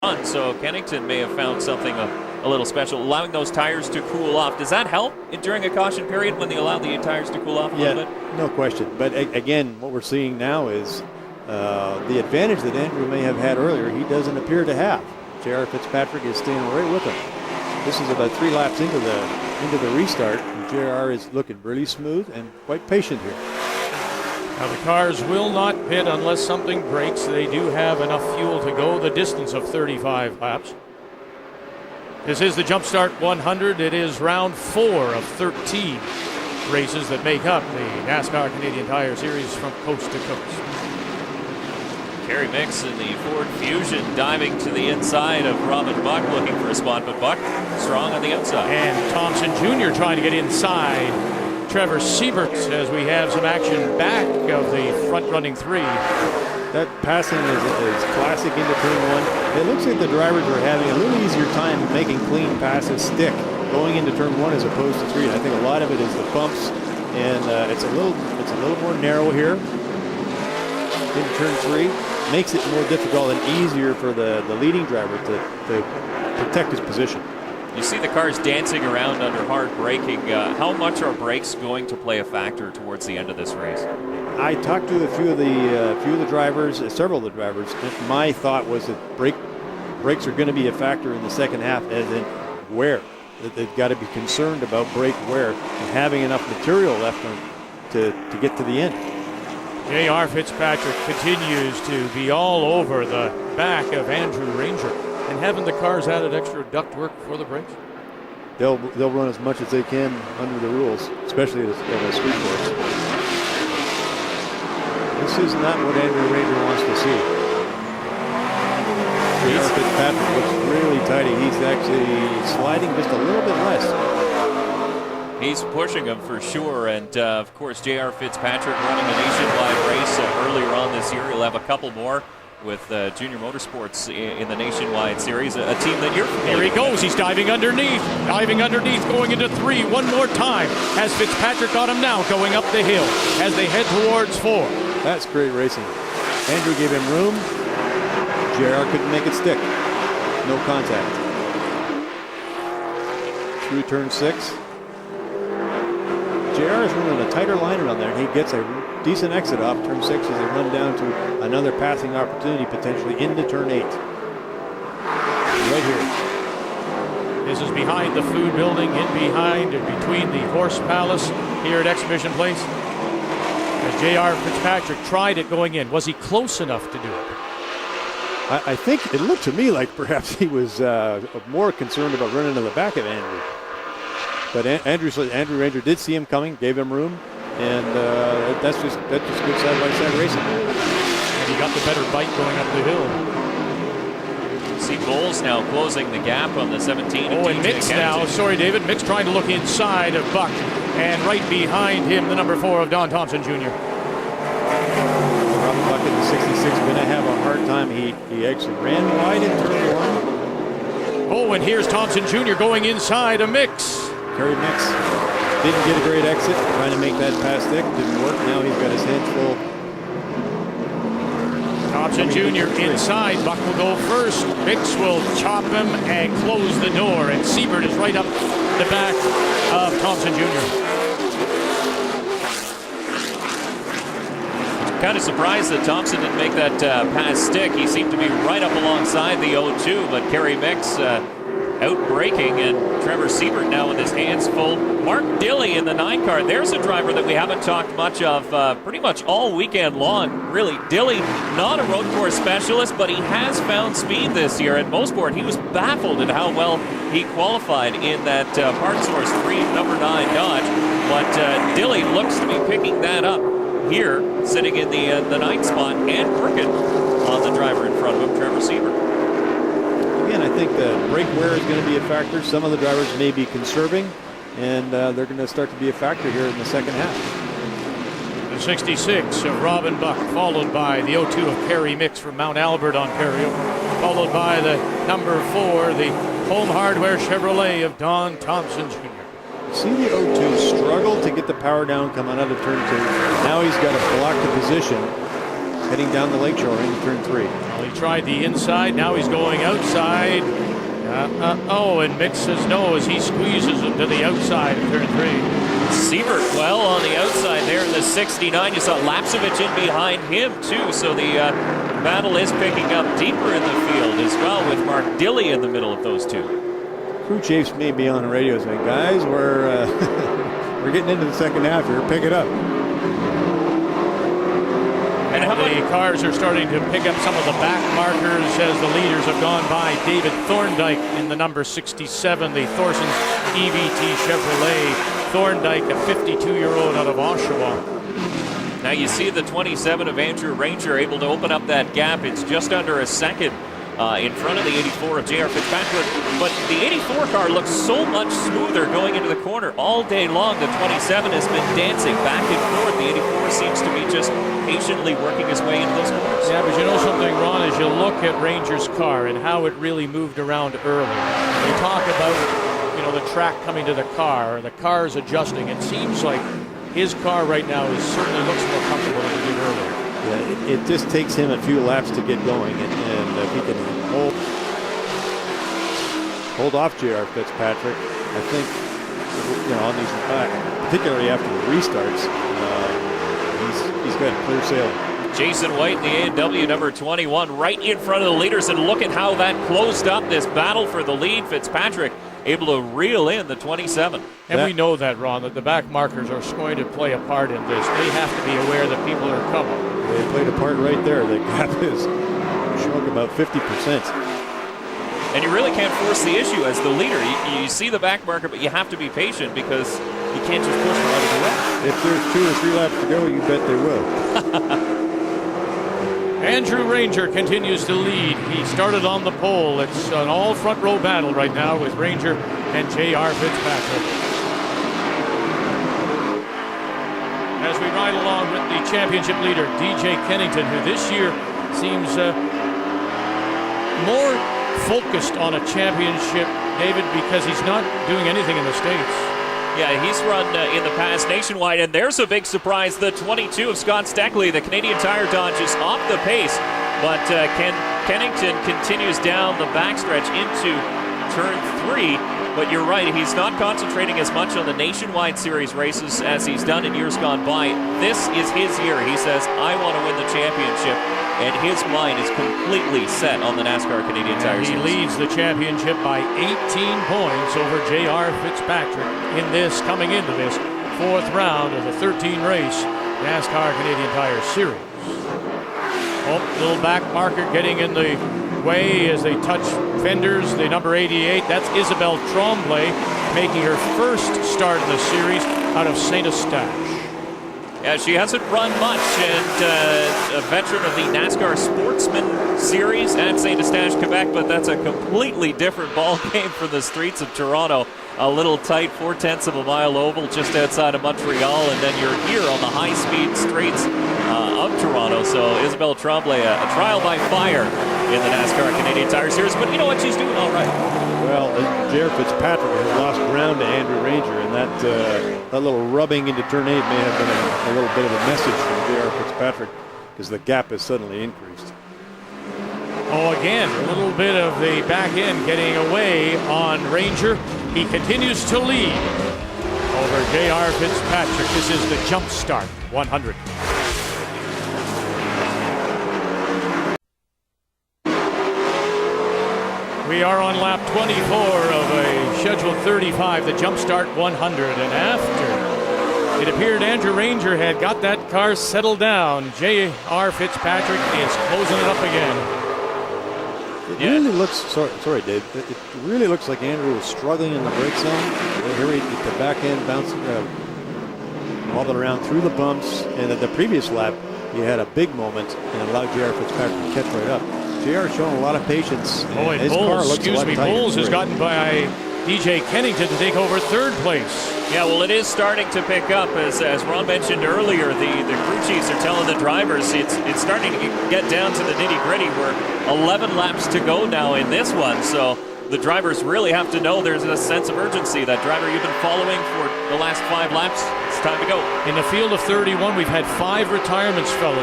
So Kennington may have found something a little special, allowing those tires to cool off. Does that help during a caution period when they allow the tires to cool off a little bit? No question. But again, what we're seeing now is the advantage that Andrew may have had earlier, he doesn't appear to have. J.R. Fitzpatrick is staying right with him. This is about 3 laps into the restart. J.R. is looking really smooth and quite patient here. Now the cars will not pit unless something breaks. They do have enough fuel to go the distance of 35 laps. This is the Jumpstart 100. It is round 4 of 13 races that make up the NASCAR Canadian Tire Series from coast to coast. Kerry Mix in the Ford Fusion diving to the inside of Robin Buck, looking for a spot, but Buck strong on the outside. And Thompson Jr. trying to get inside Trevor Siebert as we have some action back of the front-running 3. That passing is classic into turn 1. It looks like the drivers are having a little easier time making clean passes stick going into turn 1 as opposed to 3. And I think a lot of it is the bumps, and it's a little more narrow here into turn 3. Makes it more difficult and easier for the leading driver to protect his position. You see the cars dancing around under hard braking. How much are brakes going to play a factor towards the end of this race? I talked to a few of the drivers, several of the drivers. My thought was that brakes are going to be a factor in the second half, as in wear. That they've got to be concerned about brake wear and having enough material left to get to the end. J.R. Fitzpatrick continues to be all over the back of Andrew Ranger. And haven't the cars added extra ductwork for the brakes? They'll run as much as they can under the rules, especially at a street course. This is not what Andrew Ranger wants to see. J.R. Fitzpatrick looks really tighty. He's actually sliding just a little bit less. He's pushing him for sure, and of course J.R. Fitzpatrick running a nationwide race earlier on this year. He'll have a couple more with Junior Motorsports in the Nationwide Series, a team that you're familiar with. Here he goes. He's diving underneath, going into 3 one more time. Has Fitzpatrick got him now going up the hill as they head towards 4. That's great racing. Andrew gave him room. JR couldn't make it stick. No contact. Through turn 6. JR is running a tighter line around there. He gets a decent exit off turn 6 as they run down to another passing opportunity potentially into turn 8. Right here. This is behind the food building, in behind and between the Horse Palace here at Exhibition Place. As J.R. Fitzpatrick tried it going in, was he close enough to do it? I think it looked to me like perhaps he was more concerned about running to the back of Andrew. But Andrew Ranger did see him coming, gave him room, and that's just good side-by-side racing. And he got the better bite going up the hill. See Bowles now closing the gap on the 17. Oh, and Mix now. Sorry, David. Mix trying to look inside of Buck, and right behind him, the number 4 of Don Thompson Jr. Robin Buck in the 66 going to have a hard time. He actually ran wide in turn 1. Oh, and here's Thompson Jr. going inside a Mix. Kerry Mix didn't get a great exit, trying to make that pass stick. Didn't work. Now he's got his hands full. Thompson Jr. inside. Buck will go first. Mix will chop him and close the door. And Siebert is right up the back of Thompson Jr. Kind of surprised that Thompson didn't make that pass stick. He seemed to be right up alongside the 0-2, but Kerry Mix out braking, and Trevor Siebert now with his hands full. Mark Dilley in the 9 car. There's a driver that we haven't talked much of pretty much all weekend long. Really, Dilley, not a road course specialist, but he has found speed this year. At Mosport, he was baffled at how well he qualified in that Park Source 3 number 9 Dodge. But Dilley looks to be picking that up here, sitting in the 9th spot, and working on the driver in front of him, Trevor Siebert. Again, I think the brake wear is going to be a factor. Some of the drivers may be conserving, and they're going to start to be a factor here in the second half. The 66 of Robin Buck, followed by the 02 of Kerry Mix from Mount Albert, Ontario, followed by the number 4, the Home Hardware Chevrolet of Don Thompson Jr. See the 02 struggle to get the power down coming out of turn 2. Now he's got to block the position heading down the lakeshore into turn 3. Well, he tried the inside. Now he's going outside. And Mick says no as he squeezes him to the outside of turn 3. Siebert well on the outside there in the 69. You saw Lapsevich in behind him too, so the battle is picking up deeper in the field as well, with Mark Dilley in the middle of those two. Crew chiefs may be on the radio saying, guys, we're we're getting into the second half here. Pick it up. And the cars are starting to pick up some of the back markers as the leaders have gone by. David Thorndike in the number 67, the Thorson's EVT Chevrolet. Thorndike, a 52-year-old out of Oshawa. Now you see the 27 of Andrew Ranger able to open up that gap. It's just under a second in front of the 84 of J.R. Fitzpatrick. But the 84 car looks so much smoother going into the corner all day long. The 27 has been dancing back and forth. The 84 seems to be just patiently working his way into those corners. Yeah, but you know something, Ron, as you look at Ranger's car and how it really moved around early. You talk about, you know, the track coming to the car, the car's adjusting. It seems like his car right now certainly looks more comfortable than it did earlier. Yeah, it just takes him a few laps to get going, and if he can hold off J.R. Fitzpatrick, I think, you know, on these particularly after the restarts, he's got clear sailing. Jason White, the A&W number 21, right in front of the leaders, and look at how that closed up this battle for the lead. Fitzpatrick able to reel in the 27. And we know that, Ron, that the back markers are going to play a part in this. They have to be aware that people are coming. They played a part right there. The gap is shrunk about 50%. And you really can't force the issue as the leader. You see the back marker, but you have to be patient because you can't just push them out of the way. If there's 2 or 3 laps to go, you bet they will. Andrew Ranger continues to lead. He started on the pole. It's an all front row battle right now with Ranger and J.R. Fitzpatrick. As we ride along with the championship leader, DJ Kennington, who this year seems more focused on a championship, David, because he's not doing anything in the States. Yeah, he's run in the past nationwide, and there's a big surprise. The 22 of Scott Steckley, the Canadian Tire Dodge, is off the pace, but Kennington continues down the backstretch into turn 3. But you're right, he's not concentrating as much on the nationwide series races as he's done in years gone by. This is his year. He says, I want to win the championship, and his mind is completely set on the NASCAR Canadian Tire Series. He leads the championship by 18 points over J.R. Fitzpatrick coming into this 4th round of the 13 race NASCAR Canadian Tire Series. Oh, little back marker getting in the way as they touch fenders. The number 88, that's Isabelle Tremblay, making her first start in the series out of St. Eustache. Yeah, she hasn't run much, and a veteran of the NASCAR Sportsman Series at St. Eustache, Quebec, but that's a completely different ball game for the streets of Toronto. A little tight, 0.4 of a mile oval just outside of Montreal, and then you're here on the high-speed streets of Toronto. So Isabelle Tremblay, a trial by fire in the NASCAR Canadian Tire Series, but you know what, she's doing all right. Well, J.R. Fitzpatrick has lost ground to Andrew Ranger, and that little rubbing into turn 8 may have been a little bit of a message from J.R. Fitzpatrick because the gap has suddenly increased. Oh, again, a little bit of the back end getting away on Ranger. He continues to lead over J.R. Fitzpatrick. This is the Jumpstart 100. We are on lap 24 of a scheduled 35, the Jumpstart 100. And after it appeared Andrew Ranger had got that car settled down, J.R. Fitzpatrick is closing it up again. It really looks, sorry Dave, it really looks like Andrew was struggling in the brake zone. Here he at the back end bouncing, wobbling around through the bumps, and at the previous lap he had a big moment and allowed J.R. Fitzpatrick to catch right up. J.R. showing a lot of patience. And his car looks Bowles has gotten by DJ Kennington to take over 3rd place. Yeah, well, it is starting to pick up. As Ron mentioned earlier, the crew chiefs are telling the drivers it's starting to get down to the nitty-gritty. We're 11 laps to go now in this one, so the drivers really have to know there's a sense of urgency. That driver you've been following for the last 5 laps, it's time to go. In the field of 31, we've had 5 retirements, fellas.